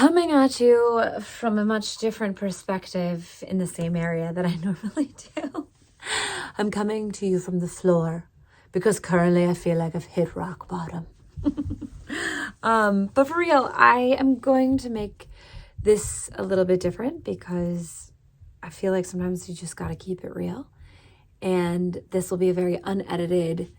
coming at you from a much different perspective in the same area that I normally do. I'm coming to you from the floor because currently I feel like I've hit rock bottom. But for real, I am going to make this a little bit different because I feel like sometimes you just got to keep it real. And this will be a very unedited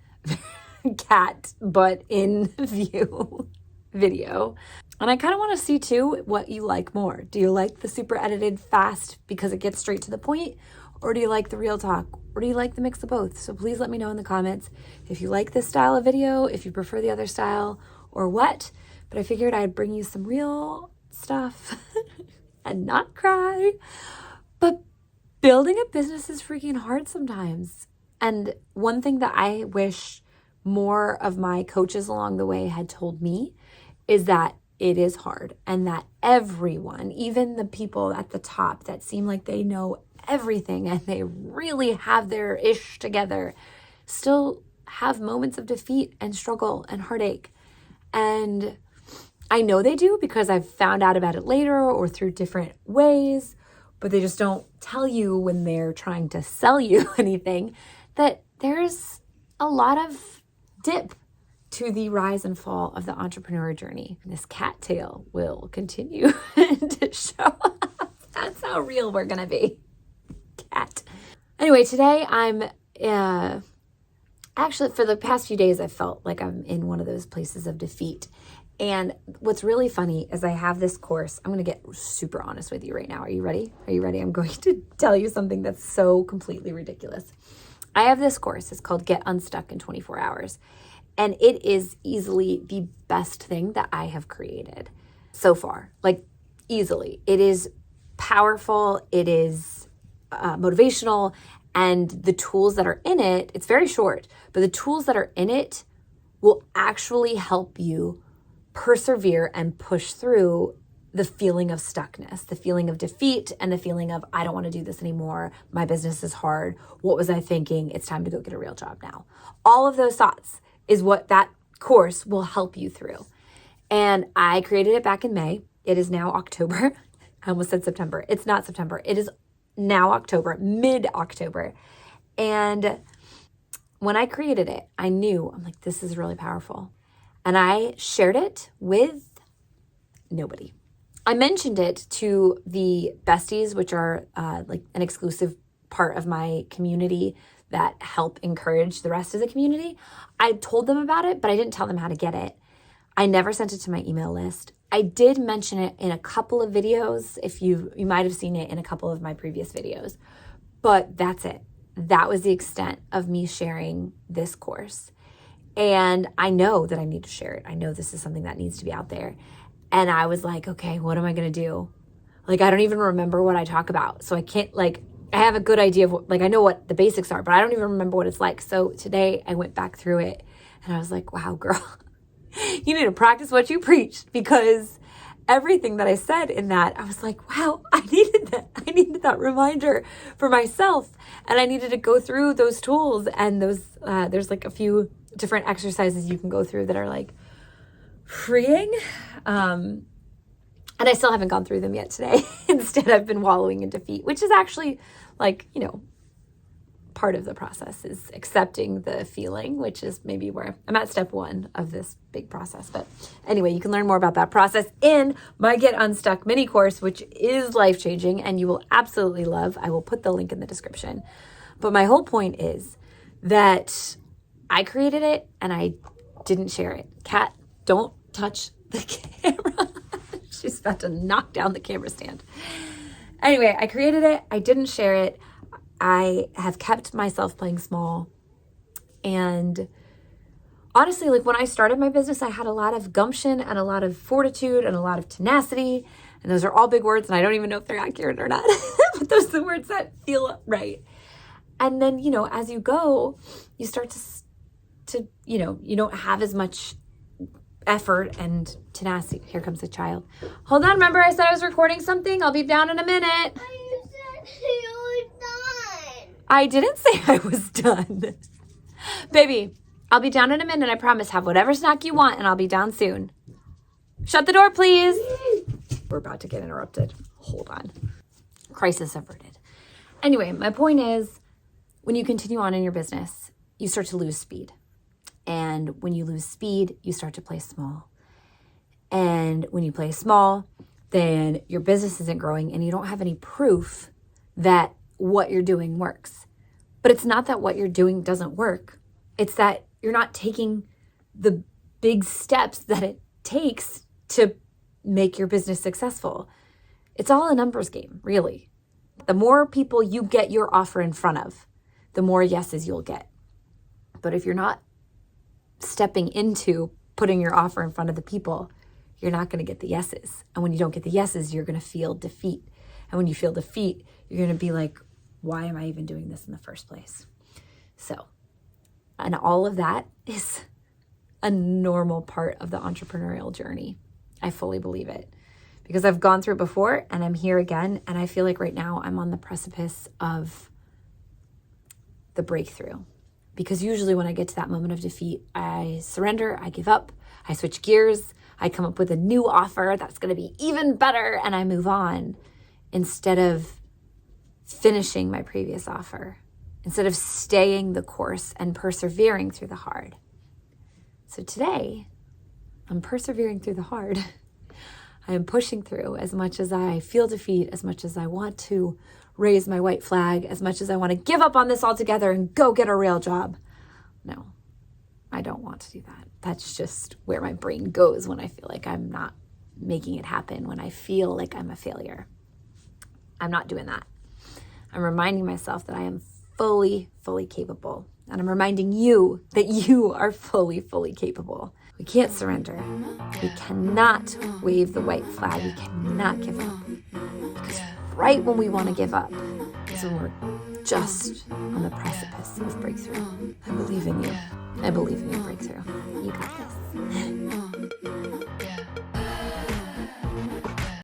cat butt in view video. And I kind of want to see too what you like more. Do you like the super edited fast because it gets straight to the point? Or do you like the real talk? Or do you like the mix of both? So please let me know in the comments if you like this style of video, if you prefer the other style, or what. But I figured I'd bring you some real stuff and not cry. But building a business is freaking hard sometimes. And one thing that I wish more of my coaches along the way had told me is that it is hard and that everyone, even the people at the top that seem like they know everything and they really have their ish together, still have moments of defeat and struggle and heartache. And I know they do because I've found out about it later or through different ways, but they just don't tell you when they're trying to sell you anything that there's a lot of dip to the rise and fall of the entrepreneur journey. This cattail will continue to show up. That's how real we're going to be. Cat. Anyway, today I'm actually, for the past few days, I felt like I'm in one of those places of defeat. And what's really funny is I have this course. I'm going to get super honest with you right now. Are you ready? Are you ready? I'm going to tell you something that's so completely ridiculous. I have this course. It's called Get Unstuck in 24 Hours. And it is easily the best thing that I have created so far. Like, easily. It is powerful. It is motivational. And the tools that are in it, it's very short, but the tools that are in it will actually help you persevere and push through the feeling of stuckness, the feeling of defeat, and the feeling of, I don't want to do this anymore. My business is hard. What was I thinking? It's time to go get a real job now. All of those thoughts is what that course will help you through. And I created it back in May. It is now October. I almost said September. It's not September. It is now October, mid-October. And when I created it, I knew, I'm like, this is really powerful. And I shared it with nobody. I mentioned it to the besties, which are like an exclusive part of my community that help encourage the rest of the community. I told them about it, but I didn't tell them how to get it. I never sent it to my email list. I did mention it in a couple of videos. If you might have seen it in a couple of my previous videos, but that's it. That was the extent of me sharing this course. And I know that I need to share it. I know this is something that needs to be out there. And I was like, okay, what am I going to do? Like, I don't even remember what I talk about. So I can't, like, I have a good idea of what, like, I know what the basics are, but I don't even remember what it's like. So today I went back through it and I was like, wow, girl, you need to practice what you preach, because everything that I said in that, I was like, wow, I needed that. I needed that reminder for myself. And I needed to go through those tools and those, there's like a few different exercises you can go through that are like freeing. And I still haven't gone through them yet today. Instead, I've been wallowing in defeat, which is actually like, you know, part of the process is accepting the feeling, which is maybe where I'm at step one of this big process. But anyway, you can learn more about that process in my Get Unstuck mini course, which is life-changing and you will absolutely love. I will put the link in the description. But my whole point is that I created it and I didn't share it. Kat, don't touch the camera. She's about to knock down the camera stand. Anyway, I created it. I didn't share it. I have kept myself playing small. And honestly, like when I started my business, I had a lot of gumption and a lot of fortitude and a lot of tenacity. And those are all big words. And I don't even know if they're accurate or not. But those are the words that feel right. And then, you know, as you go, you start to, you know, you don't have as much effort and tenacity. Here comes the child. Hold on, remember I said I was recording something? I'll be down in a minute. You said you were done. I didn't say I was done. Baby, I'll be down in a minute, I promise. Have whatever snack you want and I'll be down soon. Shut the door, please. we're about to get interrupted. Hold on. Crisis averted. Anyway, my point is, when you continue on in your business, you start to lose speed. And when you lose speed, you start to play small. And when you play small, then your business isn't growing and you don't have any proof that what you're doing works. But it's not that what you're doing doesn't work. It's that you're not taking the big steps that it takes to make your business successful. It's all a numbers game, really. The more people you get your offer in front of, the more yeses you'll get. But if you're not stepping into putting your offer in front of the people, you're not going to get the yeses. And when you don't get the yeses, you're going to feel defeat. And when you feel defeat, you're going to be like, why am I even doing this in the first place? So, and all of that is a normal part of the entrepreneurial journey. I fully believe it because I've gone through it before and I'm here again. And I feel like right now I'm on the precipice of the breakthrough. Because usually when I get to that moment of defeat, I surrender, I give up, I switch gears, I come up with a new offer that's going to be even better, and I move on instead of finishing my previous offer, instead of staying the course and persevering through the hard. So today, I'm persevering through the hard. I am pushing through as much as I feel defeat, as much as I want to raise my white flag, as much as I want to give up on this altogether and go get a real job. No, I don't want to do that. That's just where my brain goes when I feel like I'm not making it happen, when I feel like I'm a failure. I'm not doing that. I'm reminding myself that I am fully, fully capable. And I'm reminding you that you are fully, fully capable. We can't surrender. We cannot wave the white flag. We cannot give up. Because right when we want to give up is when we're just on the precipice of breakthrough. I believe in you. I believe in your breakthrough. You got this.